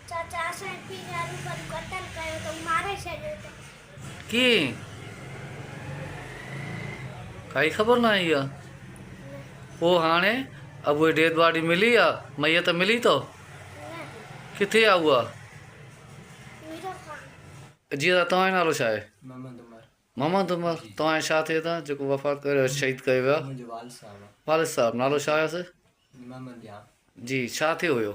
चाचा असां पीउ पर कतल कयो तो मारे छॾियो तो। की काई ख़बर ना आई आहे। पोइ हाणे अब उहे डेड बॉडी मिली आहे, मैयत मिली तो किथे आहे उहा? जीअं तव्हांजो नालो छा आहे? मोहम्मद उमर। मोहम्मद उमर। तव्हांजो छा थिए था जेको वफ़ात कयो शहीद कयो वियो आहे? मुंहिंजो वालिद साहब आहे। वालिद साहब नालो छा हुयसि? मोहम्मद या। जी छा थियो हुयो?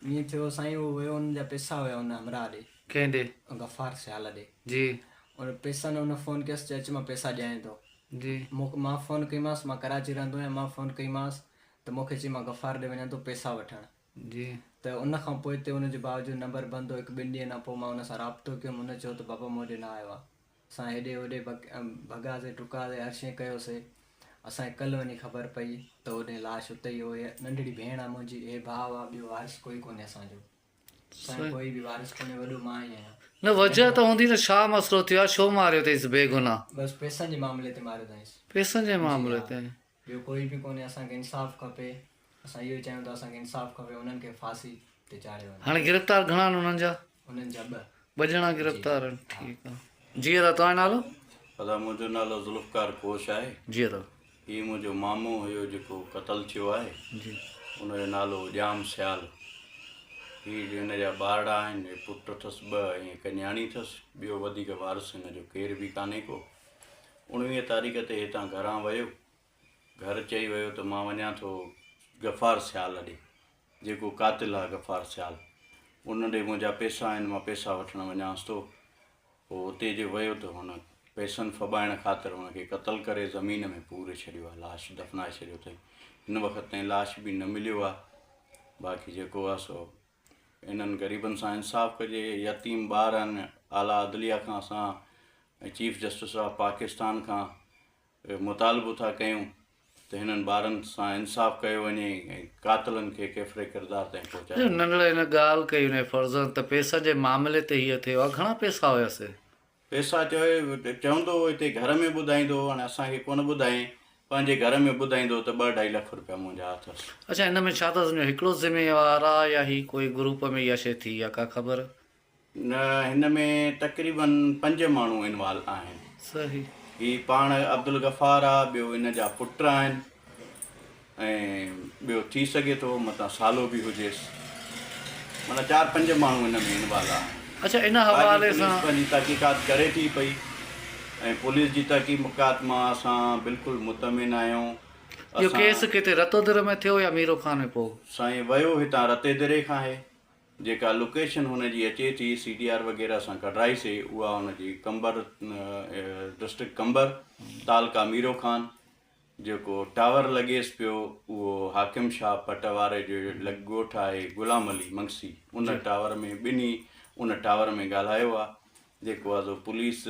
ईअं थियो साईं, उहो वियो हुन जा पैसा हुया हुन हमरा ॾे। कंहिं ॾे? गफ़ार सियाल ॾे। जी। उन पैसनि हुन फ़ोन कयसि, चए अचु मां पैसा ॾियां थो। जी। मां फ़ोन कईमांसि, मां कराची रहंदो आहियां, मां फ़ोन कईमांसि त मूंखे चई मां गफ़ार ॾे वञा थो पैसा वठणु। जी। त उन खां पोइ हिते हुनजे बावजूदि नंबर बंदि हो। हिकु ॿिनि ॾींहंनि खां पोइ मां हुन सां राब्तो कयुमि। हुन चयो त बाबा मूं ॾे न आयो आहे। असां हेॾे होॾे भॻासीं टुकासीं, हर शइ कयोसीं। असांखे कल्ह वञी ख़बर पई त होॾे लाश उते ई हो। नंढड़ी भेण आहे मुंहिंजी, हे भाउ आहे, ॿियो वारिस कोई कोन्हे असांजो। असांजो कोई बि वारिस कोन्हे, वॾो मां ई आहियां। न वजह त हूंदी न, छा मसइलो थियो आहे, छो मारियो अथईसि बेगुनाह? बसि पैसनि जे मामले ते मारियो अथईंसि। पैसनि जे मामले ते? ॿियो कोई बि कोन्हे। असांखे इंसाफ़ु खपे। असां इहो ई चाहियूं था, असांखे इंसाफ़ु खपे। उन्हनि खे फांसी ते चाढ़ियो वञे। हाणे गिरफ़्तार घणा आहिनि उन्हनि जा? उन्हनि जा ॿ ॼणा गिरफ़्तार आहिनि। ठीकु आहे। जी दादा तव्हांजो नालो? दादा मुंहिंजो नालो ज़ुल्फ़कार कोश आहे। जी दादा। हीउ मुंहिंजो मामो हुयो जेको क़तल थियो आहे। जी। हुनजो नालो ॼाम सियाल। हीउ हिन जा ॿारड़ा आहिनि, पुटु अथसि ॿ ऐं हिकु न्याणी अथसि। ॿियो वधीक वारिस हिन जो केर बि कान्हे को। 19 तारीख़ ते हितां घरां वियो, घर चई वियो त मां वञा थो गफ़ार सियाल ॾे, जेको क़ातिल आहे गफ़ार सियाल। उन ॾे मुंहिंजा पैसा आहिनि, मां पैसा वठणु वञांसि थो। पोइ हुते जो वियो त हुन पैसनि फॿाइण ख़ातिर हुनखे क़तल करे ज़मीन में पूरे छॾियो आहे, लाश दफ़नाए छॾियो अथई। हिन वक़्त ताईं लाश बि न मिलियो आहे। बाक़ी जेको आहे सो इन्हनि ग़रीबनि सां इंसाफ़ु कजे। यतीम ॿार आहिनि। आला अदलिया खां असां ऐं चीफ जस्टिस ऑफ पाकिस्तान खां मुतालबो था कयूं त हिननि ॿारनि सां इंसाफ़ु कयो वञे ऐं कातिलनि खे केतिरे किरदार ताईं पहुचायो। नंढड़े हिन ॻाल्हि कई हुन फर्ज़न त पैसनि जे मामले ते हीअं थियो आहे। घणा पैसा हुयसि? पैसा चवंदो हिते घर में ॿुधाईंदो, हाणे असांखे कोन ॿुधाईं, पंहिंजे घर में ॿुधाईंदो त 2-2.5 लख रुपया मुंहिंजा अथसि। अच्छा, हिन में छा था सम्झो, हिकिड़ो ज़िम्मेवार आहे या ही कोई ग्रुप में इहा शइ थी आहे, का ख़बर? न, हिन में तक़रीबन 5 माण्हू इन्वॉल्व आहिनि। सही। हीउ पाण अब्दुल गफ़ार आहे, ॿियो हिन जा पुट आहिनि ऐं ॿियो थी सघे थो मतां सालो बि हुजेसि। माना 4-5 माण्हू हिन में इन्वॉल्व आहिनि। अच्छा, इन हवाले सां पंहिंजी तहक़ीक़ात करे थी पई ऐं पुलिस जी तहक़ीक़ात मां असां बिल्कुलु मुतमिन आहियूं। इहो केस किथे रतोदर में थियो या मीरो खान में? पोइ साईं वियो हितां रतेदरे खां आहे। जेका लोकेशन हुनजी अचे थी CDR वग़ैरह सां कढाईसीं, उहा हुनजी कंबर डिस्ट्रिक्ट कंबर, तालका मीरो खान। जेको टावर लॻेसि पियो उहो हाकिम शाह पट वारे जो ॻोठु आहे गुलाम अली मंगसी। उन टावर में ॿिन्ही उन टावर में ॻाल्हायो आहे। जेको आहे सो पुलिस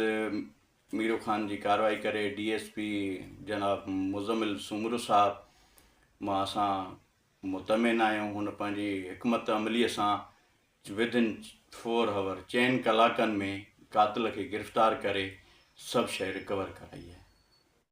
मीरो खान जी कार्रवाई करे DSP जनाब मुज़मिल सुमरू साहब मां असां मुतमिन आहियूं। हुन पंहिंजी हिकमत अमलीअ सां विदिन 4 आवर 4 कलाकनि में कातिल खे गिरफ़्तार करे सभु शइ रिकवर कराई आहे।